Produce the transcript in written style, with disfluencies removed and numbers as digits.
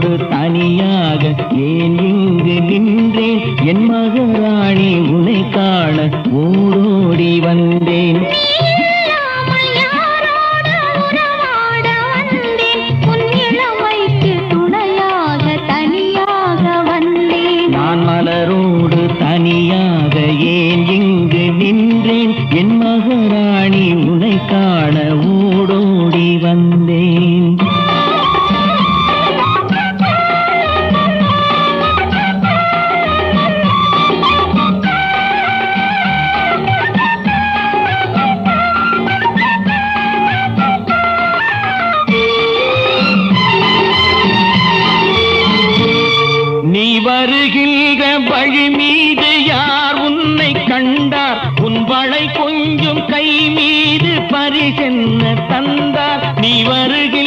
மலரோடு தனியாக ஏன் இங்கு நின்றேன் என் மகாராணி உன்னை காண ஓடோடி வந்தேன் நான் மலரோடு தனியாக ஏன் இங்கு நின்றேன் என் மகாராணி உன்னை காண ஓடோடி வந்தேன் நீ வருகின்ற வழி மீது யார் உன்னை கண்டார் உன் வளை கொஞ்சம் கை மீது பரிசென்ன தந்தார் நீ வருகின்ற